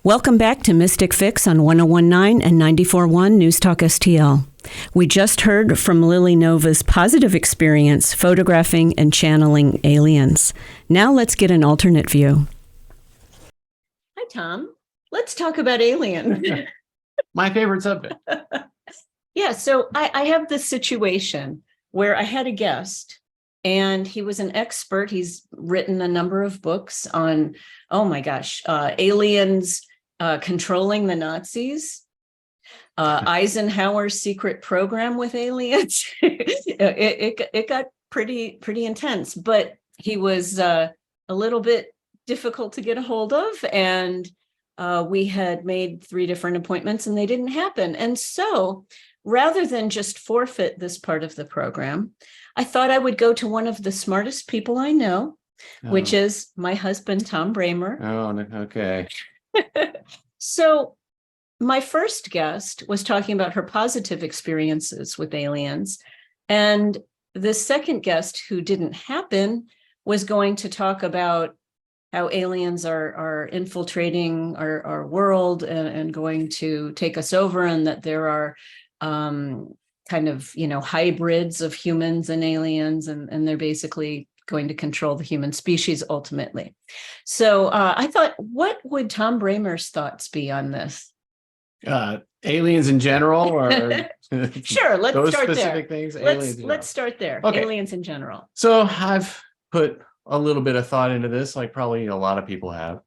Welcome back to Mystic Fix on 1019 and 94.1 NewsTalkSTL. We just heard from Lily Nova's positive experience photographing and channeling aliens. Now let's get an alternate view. Hi, Tom. Let's talk about aliens. My favorite subject. Yeah, so I have this situation where I had a guest, and he was an expert. He's written a number of books on, aliens controlling the Nazis, Eisenhower's secret program with aliens. It got pretty intense, but he was a little bit difficult to get a hold of, and we had made 3 different appointments and they didn't happen. And so rather than just forfeit this part of the program, I thought I would go to one of the smartest people I know, which is my husband, Tom Bramer. Oh, okay. So my first guest was talking about her positive experiences with aliens. And the second guest, who didn't happen, was going to talk about how aliens are infiltrating our world and going to take us over, and that there are hybrids of humans and aliens, and they're basically going to control the human species ultimately. So I thought, what would Tom Bramer's thoughts be on this? Aliens in general, or sure, let's those start specific there. things. Let's start there. Okay. Aliens in general. So I've put a little bit of thought into this, like probably a lot of people have.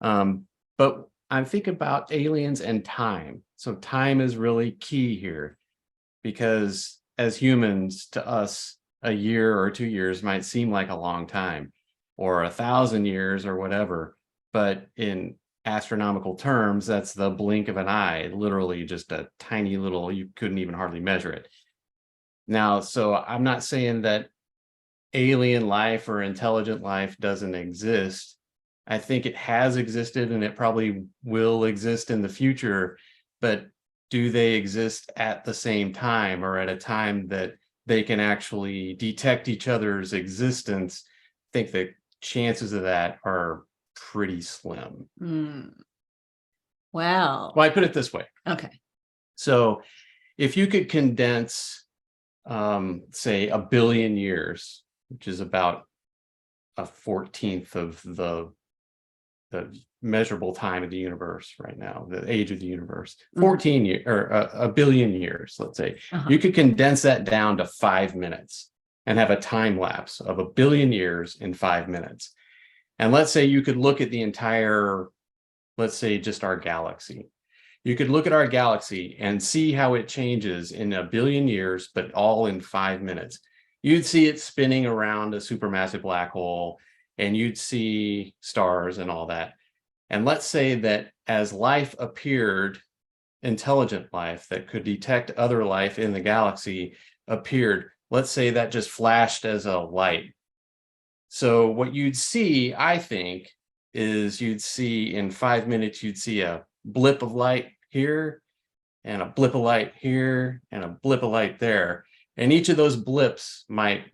But I'm thinking about aliens and time. So time is really key here, because as humans, to us, a year or 2 years might seem like a long time, or 1,000 years or whatever. But in astronomical terms, that's the blink of an eye, literally just a tiny little, you couldn't even hardly measure it. Now, so I'm not saying that alien life or intelligent life doesn't exist. I think it has existed and it probably will exist in the future, but do they exist at the same time, or at a time that they can actually detect each other's existence? I think the chances of that are pretty slim. Wow. Well, I put it this way. Okay. So if you could condense, say, 1 billion years, which is about a 14th of the measurable time of the universe right now, the age of the universe, 14 years or 1 billion years, let's say, you could condense that down to 5 minutes and have a time lapse of 1 billion years in 5 minutes. And let's say you could look at the entire, let's say just our galaxy. You could look at our galaxy and see how it changes in 1 billion years, but all in 5 minutes. You'd see it spinning around a supermassive black hole, and you'd see stars and all that. And let's say that as life appeared, intelligent life that could detect other life in the galaxy appeared, let's say that just flashed as a light. So what you'd see, I think, is you'd see in 5 minutes, you'd see a blip of light here, and a blip of light here, and a blip of light there. And each of those blips might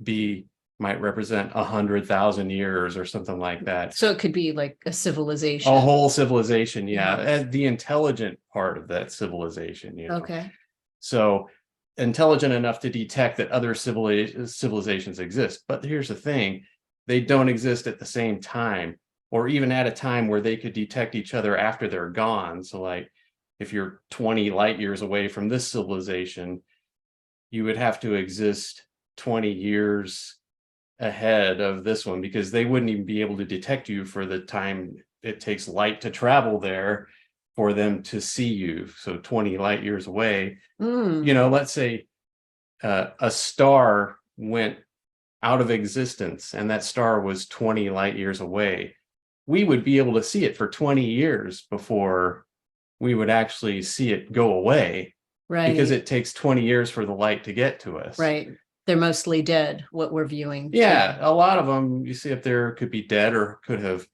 represent 100,000 years or something like that. So it could be like a civilization. A whole civilization, yeah. And the intelligent part of that civilization, Okay. So intelligent enough to detect that other civilizations exist. But here's the thing, they don't exist at the same time, or even at a time where they could detect each other after they're gone. So like if you're 20 light years away from this civilization, you would have to exist 20 years ahead of this one, because they wouldn't even be able to detect you for the time it takes light to travel there for them to see you. So 20 light years away, let's say a star went out of existence and that star was 20 light years away. We would be able to see it for 20 years before we would actually see it go away. Right. Because it takes 20 years for the light to get to us. Right. They're mostly dead, what we're viewing. Yeah, a lot of them you see up there could be dead or could have,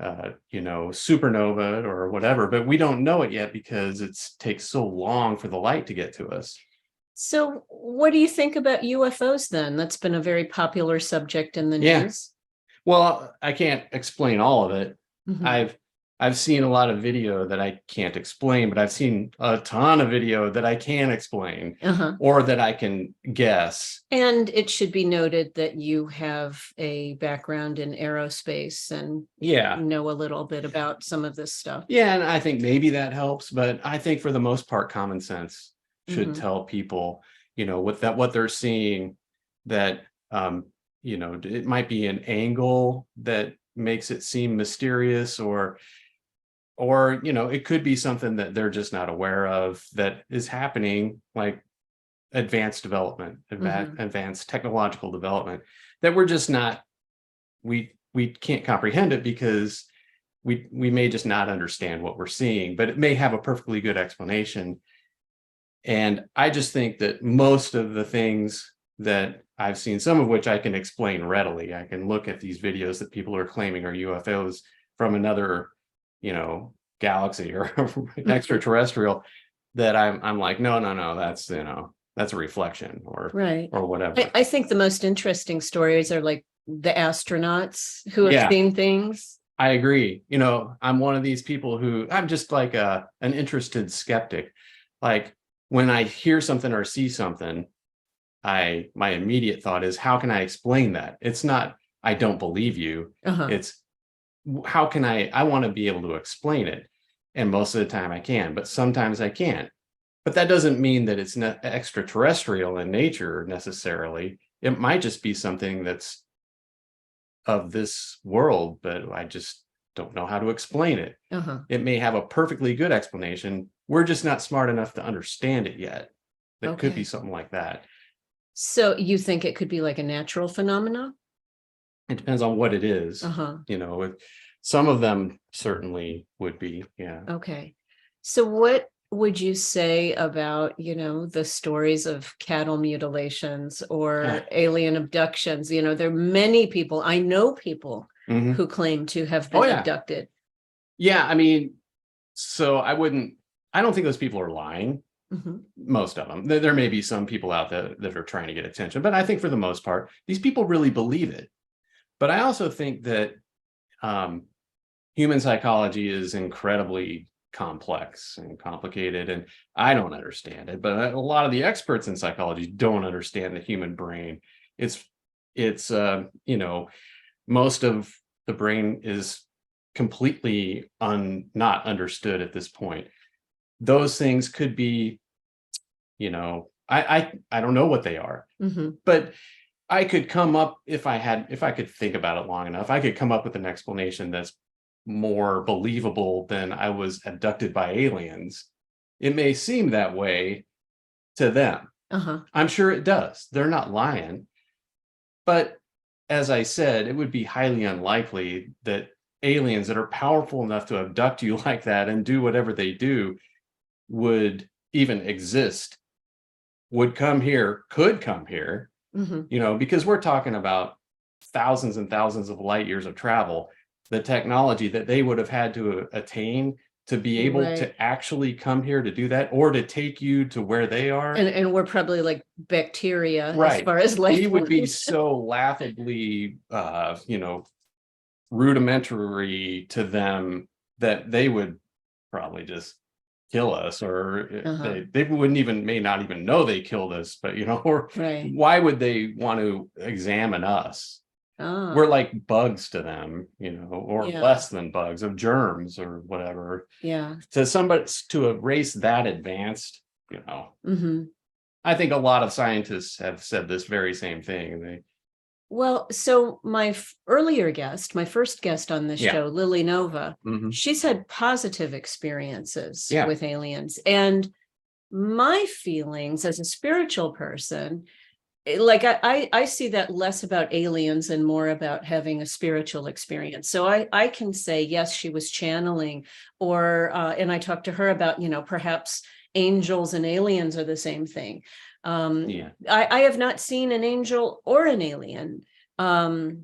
supernova or whatever, but we don't know it yet because it takes so long for the light to get to us. So what do you think about UFOs then? That's been a very popular subject in the news. Well, I can't explain all of it. I've I've seen a lot of video that I can't explain, but I've seen a ton of video that I can explain or that I can guess. And it should be noted that you have a background in aerospace and know a little bit about some of this stuff. Yeah, and I think maybe that helps, but I think for the most part, common sense should tell people, you know, what they're seeing, that you know, it might be an angle that makes it seem mysterious, or you know, it could be something that they're just not aware of that is happening, like advanced development, advanced technological development, that we're just not, we can't comprehend it because we may just not understand what we're seeing, but it may have a perfectly good explanation. And I just think that most of the things that I've seen, some of which I can explain readily, I can look at these videos that people are claiming are UFOs from another, you know, galaxy or extraterrestrial, that I'm like, no, that's, you know, that's a reflection or whatever. I think the most interesting stories are like the astronauts who have seen things. I agree. You know, I'm one of these people who, I'm just like an interested skeptic. Like when I hear something or see something, my immediate thought is, how can I explain that? It's not, I don't believe you. It's, how can I want to be able to explain it. And most of the time I can, but sometimes I can't. But that doesn't mean that it's not extraterrestrial in nature necessarily. It might just be something that's of this world, but I just don't know how to explain it. It may have a perfectly good explanation. We're just not smart enough to understand it yet. It could be something like that. So you think it could be like a natural phenomenon? It depends on what it is. You know, some of them certainly would be. Yeah. Okay. So what would you say about, you know, the stories of cattle mutilations or alien abductions? You know, there are many people, I know people who claim to have been abducted. Yeah, I mean, so I don't think those people are lying. Most of them. There may be some people out there that are trying to get attention, but I think for the most part, these people really believe it. But I also think that human psychology is incredibly complex and complicated, and I don't understand it, but a lot of the experts in psychology don't understand the human brain. It's you know, most of the brain is completely not understood at this point. Those things could be, you know, I don't know what they are, but I could come up, if I could think about it long enough, I could come up with an explanation that's more believable than I was abducted by aliens. It may seem that way to them. I'm sure it does. They're not lying. But as I said, it would be highly unlikely that aliens that are powerful enough to abduct you like that and do whatever they do would even exist, would come here, could come here, you know, because we're talking about thousands and thousands of light years of travel, the technology that they would have had to attain to be able to actually come here to do that, or to take you to where they are. And we're probably like bacteria as far as life. We would be so laughably, you know, rudimentary to them that they would probably just kill us, or they wouldn't even, may not even know they killed us, but you know, or why would they want to examine us? We're like bugs to them, you know, or less than bugs, of germs or whatever. To somebody, to a race that advanced, you know, I think a lot of scientists have said this very same thing. Well, so my earlier guest, my first guest on this show, Lily Nova, she's had positive experiences with aliens. And my feelings as a spiritual person, like I see that less about aliens and more about having a spiritual experience. So I can say, yes, she was channeling, or, and I talked to her about, you know, perhaps angels and aliens are the same thing. I have not seen an angel or an alien. Well,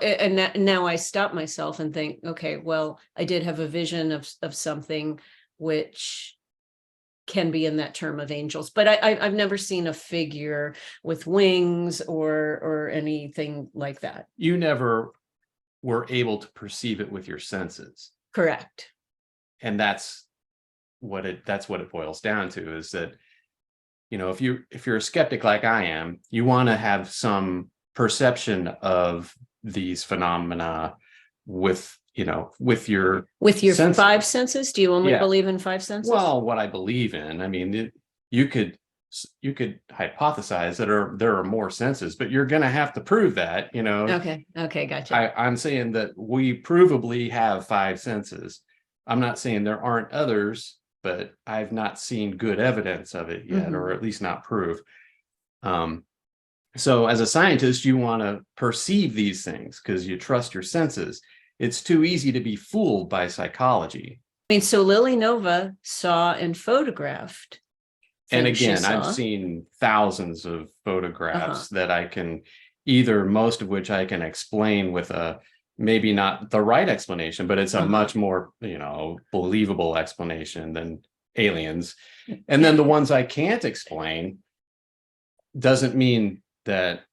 and now I stop myself and think, okay, well, I did have a vision of something which can be in that term of angels, but I've never seen a figure with wings or anything like that. You never were able to perceive it with your senses. Correct. And that's what it boils down to, is that, if you're a skeptic like I am, you want to have some perception of these phenomena with your senses. Five senses. Do you only Yeah. believe in five senses? Well, what I believe in, I mean, you could hypothesize that there are more senses, but you're going to have to prove that, Okay, gotcha. I'm saying that we provably have five senses. I'm not saying there aren't others, but I've not seen good evidence of it yet, or at least not proof. So as a scientist, you want to perceive these things because you trust your senses. It's too easy to be fooled by psychology. I mean, so Lily Nova saw and photographed. And things she again, I've saw. seen thousands of photographs that I can most of which I can explain with maybe not the right explanation, but it's a much more, believable explanation than aliens. And then the ones I can't explain doesn't mean that,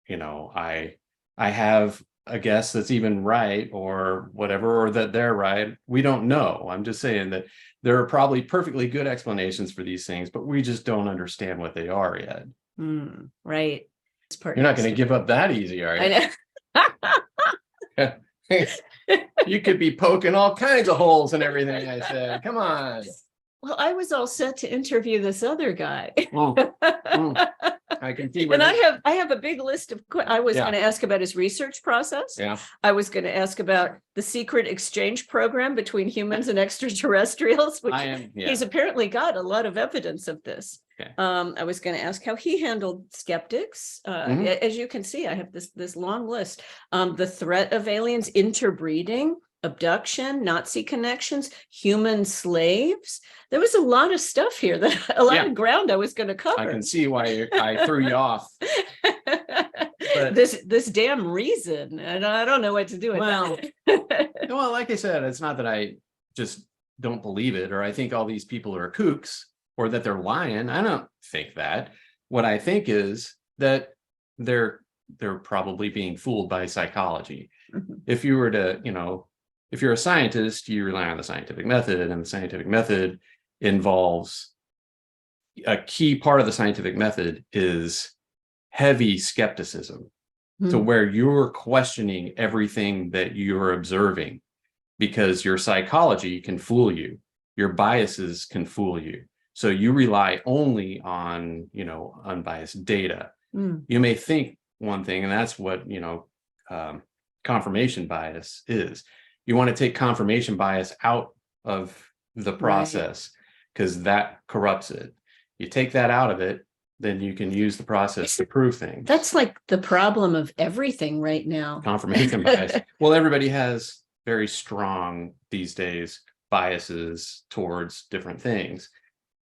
I have a guess that's even right or whatever, or that they're right. We don't know. I'm just saying that there are probably perfectly good explanations for these things, but we just don't understand what they are yet. Right. You're not going to give up that easy, are you? I know. You could be poking all kinds of holes in everything I said. Come on. Well, I was all set to interview this other guy. I can see. And I have a big list of. I was going to ask about his research process. Yeah. I was going to ask about the secret exchange program between humans and extraterrestrials, which he's apparently got a lot of evidence of this. Okay. I was going to ask how he handled skeptics. As you can see, I have this long list. The threat of aliens, interbreeding, abduction, Nazi connections, human slaves. There was a lot of stuff here, a lot of ground I was going to cover. I can see why I threw you off. But this damn reason, and I don't know what to do with that. Well, like I said, it's not that I just don't believe it, or I think all these people are kooks, or that they're lying. I don't think that. What I think is that they're probably being fooled by psychology. If you were to, if you're a scientist, you rely on the scientific method, and the scientific method involves a key part of the scientific method is heavy skepticism. So where you're questioning everything that you're observing, because your psychology can fool you, your biases can fool you. So you rely only on, unbiased data. You may think one thing, and that's what, confirmation bias is. You want to take confirmation bias out of the process because that corrupts it. You take that out of it, then you can use the process to prove things. That's like the problem of everything right now. Confirmation bias. Well, everybody has very strong these days biases towards different things.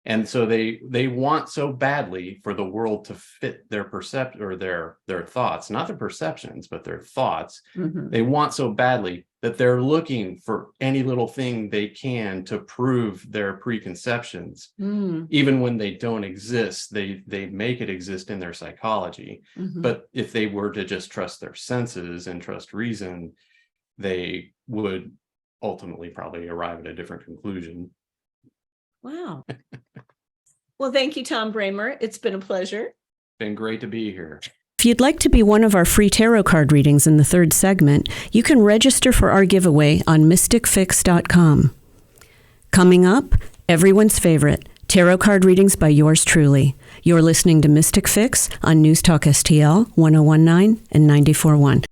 And so they want so badly for the world to fit their perception or their thoughts, not their perceptions, but their thoughts. They want so badly that they're looking for any little thing they can to prove their preconceptions. Even when they don't exist, they make it exist in their psychology. But if they were to just trust their senses and trust reason, they would ultimately probably arrive at a different conclusion. Wow. Well, thank you, Tom Bramer. It's been a pleasure. Been great to be here. If you'd like to be one of our free tarot card readings in the third segment, you can register for our giveaway on mysticfix.com. Coming up, everyone's favorite, tarot card readings by yours truly. You're listening to Mystic Fix on News Talk STL 1019 and 94.1.